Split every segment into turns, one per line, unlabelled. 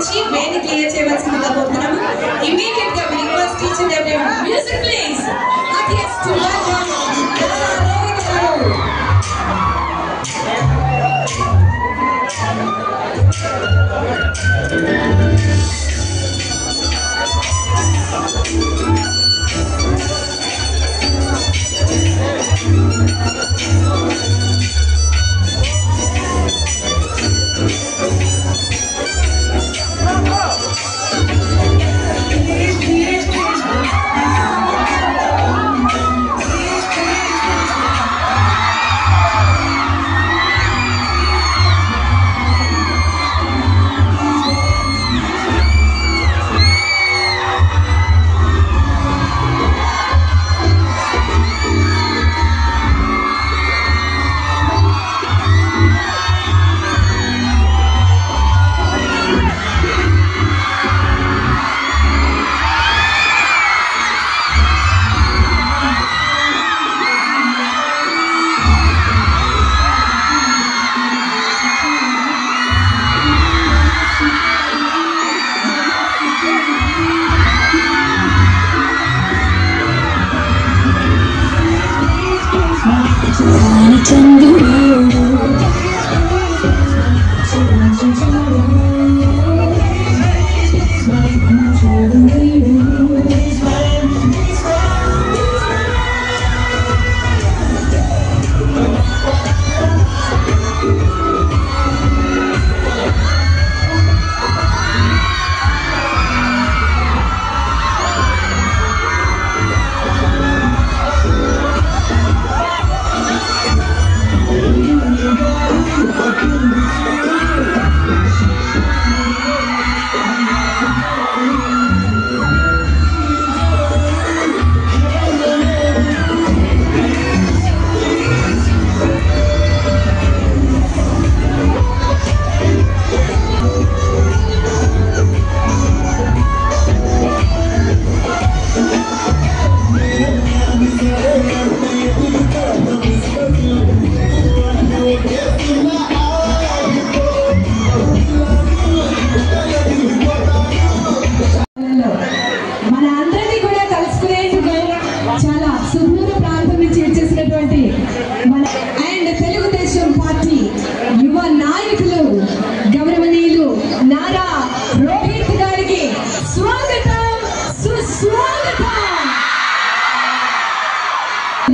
వచ్చి వేని క్లియర్ చేయవలసిందిగా కోరుతున్నాము. ఇమీడియట్ గా we request each and everyone, music please. Yes, to welcome Rohit garu.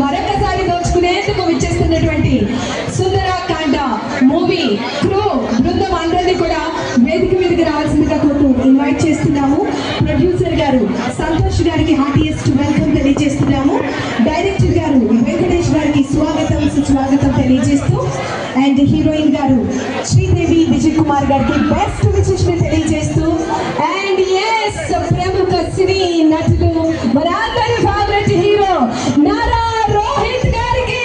మరొకసారి దోచుకునేందుకు విచ్చేస్తున్నటువంటి సుందరకాండ మూవీ క్రూ బృందం అందరినీ కూడా వేదిక మీదకి రావాల్సిందిగా కోరుతూ ఇన్వైట్ చేస్తున్నాము. ప్రొడ్యూసర్ గారు సంతోష్ గారికి హార్టియెస్ట్ వెల్కమ్ తెలియజేస్తున్నాము. డైరెక్టర్ గారు వెంకటేష్ గారికి స్వాగతం సుస్వాగతం తెలియజేస్తూ అండ్ హీరోయిన్ గారు శ్రీదేవి విజయ్ కుమార్ గారికి బెస్ట్ విషెస్ తెలియజేస్తూ అండ్ ఎస్ ప్రముఖ సినీ నటులు మనందరి ఫేవరెట్ హీరో నారా రోహిత్ గారికి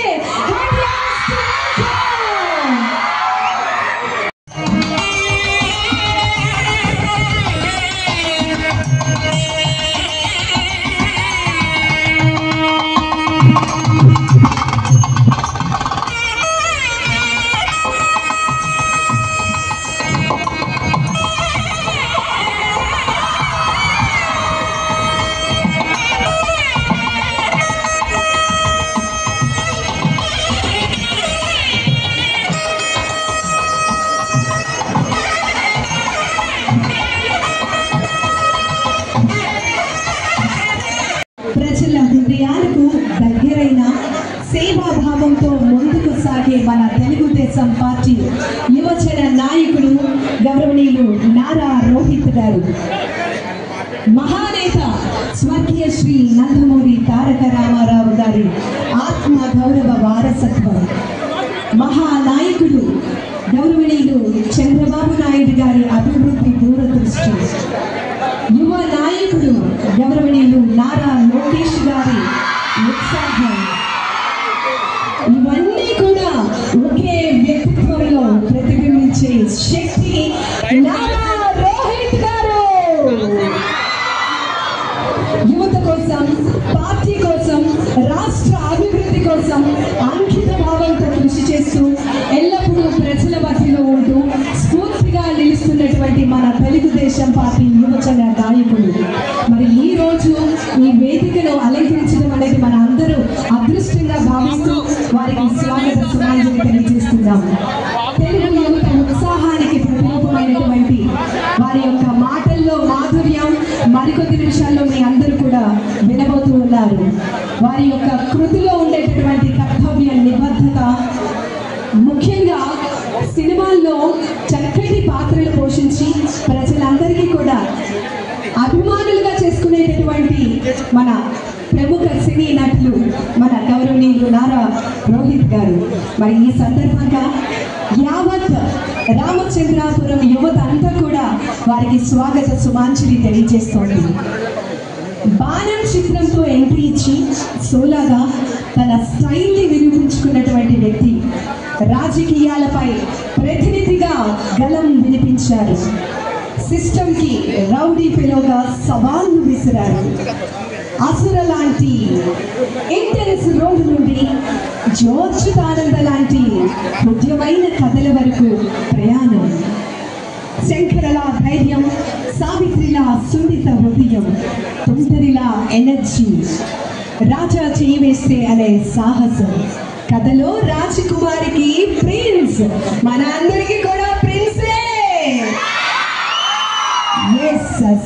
దగ్గరైన సేవాభావంతో ముందుకు సాగే మన తెలుగుదేశం పార్టీ యువజన నాయకుడు గౌరవనీయులు నారా రోహిత్ గారు, మహానేత స్వర్గీయ శ్రీ నందమూరి తారక రామారావు గారి ఆత్మ గౌరవ వారసత్వం, మహానాయకుడు గౌరవనీయులు చంద్రబాబు నాయుడు గారి అభివృద్ధి దూరదృష్టి, యువ నాయకుడు గౌరవనీయులు నారా లోకేష్ గారి ఉత్సాహం, ఇవన్నీ కూడా ఒకే వ్యక్తిత్వంలో ప్రతిబింబించే శక్తి నారా రోహిత్ గారు. యువత కోసం, పార్టీ కోసం, రాష్ట్ర అభివృద్ధి కోసం అంకిత భావంతో కృషి చేస్తూ ఎల్లప్పుడూ ప్రజల మధ్యలో ఉంటూ స్ఫూర్తిగా నిలుస్తున్న చేస్తున్నటువంటి మన తెలుగుదేశం పార్టీ యువజన నాయకులు. మరి ఈ రోజు ఈ వేదికను అలంకరించడం అనేది మన అందరూ అదృష్టంగా భావిస్తూ వారికి స్వాగత సుమాంజలి తెలియజేస్తున్నాం. తెలుగు యువత ఉత్సాహానికి ప్రతిరూపమైనటువంటి వారి యొక్క మాటల్లో మాధుర్యం మరికొద్ది నిమిషాల్లో మీ అందరూ కూడా వినబోతూ ఉన్నారు. వారి యొక్క కృతిలో ఉండేటటువంటి కర్తవ్య నిబద్ధత, ముఖ్యంగా సినిమాల్లో చక్కటి పాత్రలు పోషించి ప్రజలందరికీ కూడా అభిమానులుగా చేసుకునేటటువంటి మన ప్రముఖ సినీ నటులు మన గౌరవనీయులు నారా రోహిత్ గారు. మరి ఈ సందర్భంగా యావత్ రామచంద్రాపురం యువత అంతా కూడా వారికి స్వాగత సుమాంజలి తెలియజేస్తోంది. బాణం చిత్రంతో ఎంట్రీ ఇచ్చి సోలాగా తన స్టైల్ని నిరూపించుకున్నటువంటి వ్యక్తి, రాజకీయాలపై ప్రతినిధిగా గలం వినిపించారు. సిస్టమ్కి రౌడీ ఫెలోగా సవాళ్లు విసిరారు. అసుర లాంటి ఇంటెన్స్ రోడ్ నుండి జోర్జ్ తారంద లాంటి హృదయమైన కథల వరకు ప్రయాణం. శంకరలా ధైర్యం, సావిత్రిలా సున్నిత హృదయం, తుంటరిలా ఎనర్జీ, రాజా చేయి వేస్తే అనే సాహసం. కథలో రాజకుమారికి ప్రిన్స్, మన అందరికీ కూడా ప్రిన్సే.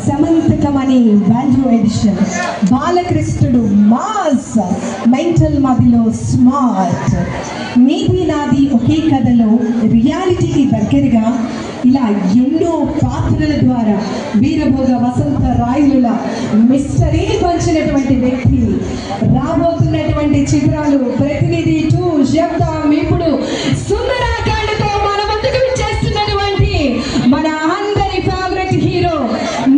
Shamantakamani value addition, బాలకృష్ణుడు mass, mental మదిలో స్మార్ట్, నీది నాది ఒకే కథలో రియాలిటీకి దగ్గరగా ఇలా ఎన్నో పాత్రల ద్వారా వీరభోగ వసంత రాయుల మిస్టరీ పంచినటువంటి వ్యక్తి. రాబోతున్నటువంటి చిత్రాలు ప్రతినిధి 2 శబ్దం ఇప్పుడు సుందరాకాండతో మన ముందుకు విచ్చేస్తున్నటువంటి మన అందరి ఫేవరెట్ హీరో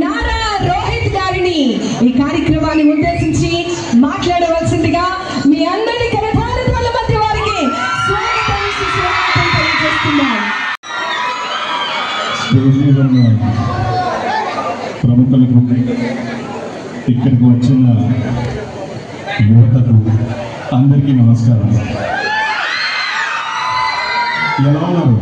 నారా రోహిత్ గారిని ఈ కార్యక్రమాన్ని ఉద్దేశించి మాట్లాడవలసిందిగా మీ అందరి కరతాళ మధ్య వారికి స్వాగతం తెలియజేస్తున్నాం.
ప్రముఖులకు, ఇక్కడికి వచ్చిన యువతకు అందరికీ నమస్కారం. ఎలా ఉన్నారు?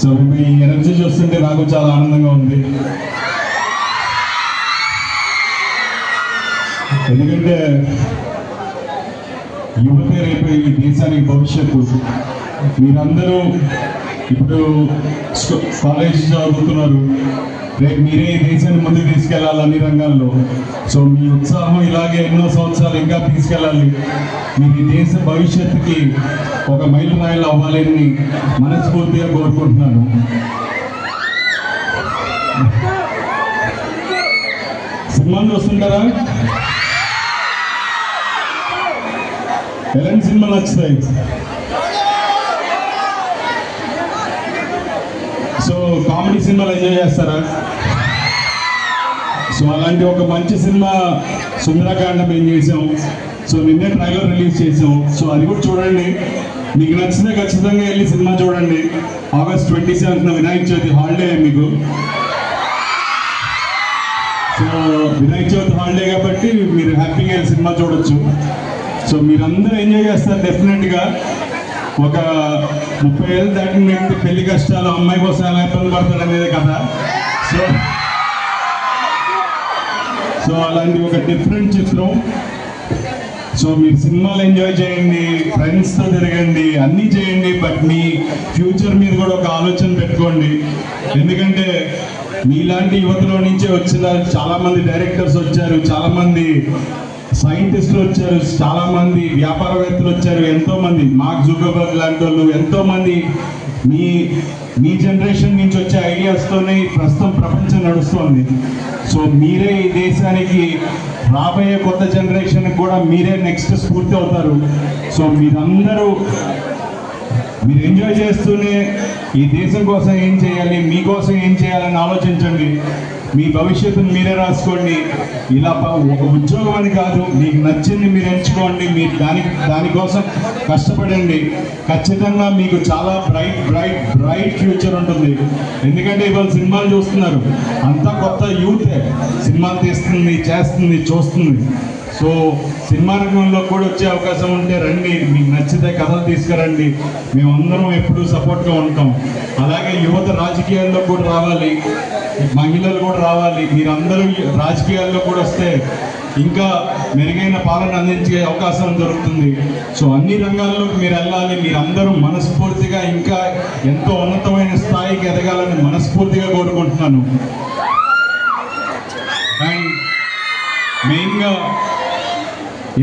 సో మీ ఎనర్జీ చూస్తుంటే నాకు చాలా ఆనందంగా ఉంది. ఎందుకంటే యువతే రేపు ఈ దేశానికి భవిష్యత్తు. మీరందరూ ఇప్పుడు కాలేజ్ చదువుతున్నారు, రేపు మీరే ఈ దేశాన్ని ముందుకు తీసుకెళ్ళాలి అన్ని రంగాల్లో. సో మీ ఉత్సాహం ఇలాగే ఎన్నో సంవత్సరాలు ఇంకా తీసుకెళ్ళాలి. మీరు ఈ దేశ భవిష్యత్తుకి ఒక మైలురాయిలు అవ్వాలని మనస్ఫూర్తిగా కోరుకుంటున్నాను. సినిమాలు చూస్తుంటారా? ఎలాంటి సినిమాలు నచ్చుతాయి? సో కామెడీ సినిమాలు ఎంజాయ్ చేస్తారా? సో అలాంటి ఒక మంచి సినిమా సుందరకాండం ఏం చేసాం. సో నిన్నే ట్రైలర్ రిలీజ్ చేసాం. సో అది కూడా చూడండి. మీకు నచ్చితే ఖచ్చితంగా వెళ్ళి సినిమా చూడండి. August 27th Vinayaka Chavithi holiday మీకు. సో వినాయక చవితి హాలిడే కాబట్టి మీరు హ్యాపీగా వెళ్ళి సినిమా చూడొచ్చు. సో మీరందరూ ఎంజాయ్ చేస్తారు డెఫినెట్గా. ఒక 30 ఏళ్ళు దాటిన వ్యక్తి పెళ్లి కష్టాలు, అమ్మాయి కోసం ఎలా ఇబ్బంది పడతాడు అనేది కదా. సో అలాంటి ఒక డిఫరెంట్ చిత్రం. సో మీరు సినిమాలు ఎంజాయ్ చేయండి, ఫ్రెండ్స్తో తిరగండి, అన్నీ చేయండి. బట్ మీ ఫ్యూచర్ మీద కూడా ఒక ఆలోచన పెట్టుకోండి. ఎందుకంటే మీలాంటి యువతలో నుంచే వచ్చిన చాలామంది డైరెక్టర్స్ వచ్చారు, చాలామంది సైంటిస్టులు వచ్చారు, చాలామంది వ్యాపారవేత్తలు వచ్చారు, ఎంతోమంది మార్క్ జుకర్బర్గ్ లాంటి వాళ్ళు, ఎంతోమంది మీ జనరేషన్ నుంచి వచ్చే ఐడియాస్తోనే ప్రస్తుతం ప్రపంచం నడుస్తుంది. సో మీరే ఈ దేశానికి రాబోయే కొత్త జనరేషన్కి కూడా మీరే నెక్స్ట్ స్ఫూర్తి అవుతారు. సో మీరందరూ మీరు ఎంజాయ్ చేస్తూనే ఈ దేశం కోసం ఏం చేయాలి, మీకోసం ఏం చేయాలని ఆలోచించండి. మీ భవిష్యత్తును మీరే రాసుకోండి. ఇలా ఒక ఉద్యోగం అని కాదు, మీకు నచ్చింది మీరు ఎంచుకోండి. మీరు దానికోసం కష్టపడండి. ఖచ్చితంగా మీకు చాలా బ్రైట్ ఫ్యూచర్ ఉంటుంది. ఎందుకంటే ఇవాళ సినిమాలు చూస్తున్నారు, అంతా కొత్త యూతే సినిమాలు తీస్తుంది, చేస్తుంది, చూస్తుంది. సో సినిమా రంగంలో కూడా వచ్చే అవకాశం ఉంటే రండి, మీకు నచ్చితే కథలు తీసుకురండి, మేమందరం ఎప్పుడూ సపోర్ట్గా ఉంటాం. అలాగే యువత రాజకీయాల్లో కూడా రావాలి, మహిళలు కూడా రావాలి. మీరందరూ రాజకీయాల్లో కూడా వస్తే ఇంకా మెరుగైన పాలన అందించే అవకాశం దొరుకుతుంది. సో అన్ని రంగాల్లోకి మీరు వెళ్ళాలి. మీరందరూ మనస్ఫూర్తిగా ఇంకా ఎంతో ఉన్నతమైన స్థాయికి ఎదగాలని మనస్ఫూర్తిగా కోరుకుంటున్నాను. అండ్ మెయిన్గా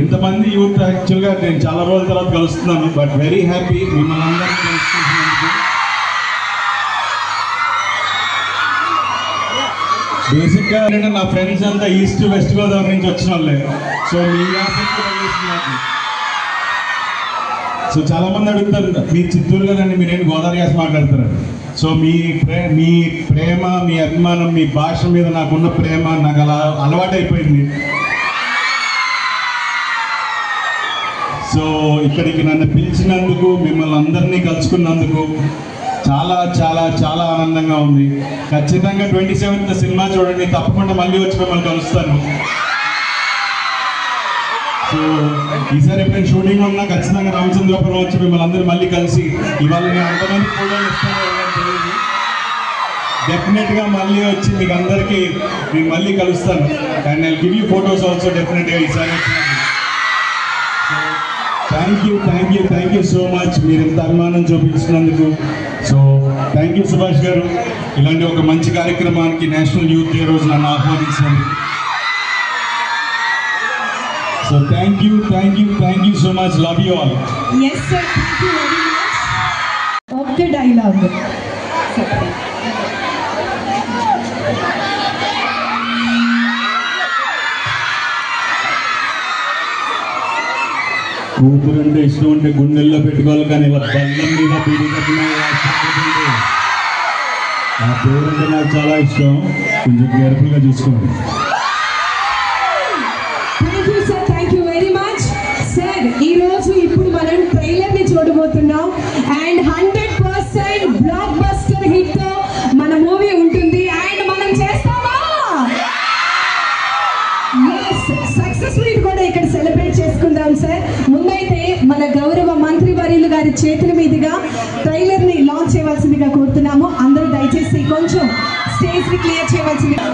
ఇంతమంది యూత్ యాక్చువల్గా నేను చాలా రోజుల తర్వాత కలుస్తున్నాను, బట్ వెరీ హ్యాపీ మిమ్మల్ని అందరినీ కలుసుకుంటున్నందుకు. బేసిక్గా ఏంటంటే నా ఫ్రెండ్స్ అంతా ఈస్ట్ వెస్ట్ గోదావరి నుంచి వచ్చిన వాళ్ళే. సో మీ ఆసక్తి, సో చాలామంది అడుగుతారు మీరు చిత్తూరు కదండి, మీరేంటి గోదావరి యాస మాట్లాడతారు. సో మీ ప్రేమ, మీ అభిమానం, మీ భాష మీద నాకున్న ప్రేమ నాకు అలా అలవాటైపోయింది. సో ఇక్కడికి నన్ను పిలిచినందుకు, మిమ్మల్ని అందరినీ కలుసుకున్నందుకు చాలా చాలా చాలా ఆనందంగా ఉంది. ఖచ్చితంగా 27th సినిమా చూడండి, తప్పకుండా మళ్ళీ వచ్చి మిమ్మల్ని కలుస్తాను. సో ఈసారి ఎప్పుడైనా షూటింగ్ ఉన్నా ఖచ్చితంగా రామచంద్రపురం వచ్చి మిమ్మల్ని అందరూ మళ్ళీ కలిసి, ఇవాళ నేను అంతమంది ఫోటోలు ఇస్తాను తెలియదు, డెఫినెట్గా మళ్ళీ వచ్చి మీకు అందరికీ నేను మళ్ళీ కలుస్తాను. And I give you photos also డెఫినెట్గా ఈసారి. థ్యాంక్ యూ సో మచ్ మీరు ఇంత అభిమానం చూపించినందుకు. సో థ్యాంక్ యూ సుభాష్ గారు, ఇలాంటి ఒక మంచి కార్యక్రమానికి నేషనల్ యూత్ డే రోజు నన్ను ఆహ్వానించారు. So thank you so much. Love you all.
Yes sir, thank you very much. ఒక్క డైలాగ్
కూతురంటే ఇష్టం ఉంటే గుండెల్లో పెట్టుకోవాలి, కానీ ఇలా బల్లం మీద పీడికట్టిన ఆ పేరంటే నాకు చాలా ఇష్టం. కొంచెం కేర్ఫుల్గా చూసుకోండి.
Thank you sir, thank you very much sir. ఈరోజు ఇప్పుడు మనం ట్రైలర్ని చూడబోతున్నాం అండ్ 100% బ్లాక్ బస్టర్ హిట్ మన మూవీ ఉంటుంది. అండ్ మనం చేస్తామా? సక్సెస్ మీట్ కూడా ఇక్కడ సెలబ్రేట్ చేసుకుందాం సార్. ముందైతే మన గౌరవ మంత్రి వర్యులు గారి చేతుల మీదుగా ట్రైలర్ ని లాంచ్ చేయవలసిందిగా కోరుతున్నాము. అందరూ దయచేసి కొంచెం స్టేజ్ ని క్లియర్ చేయవలసిందిగా.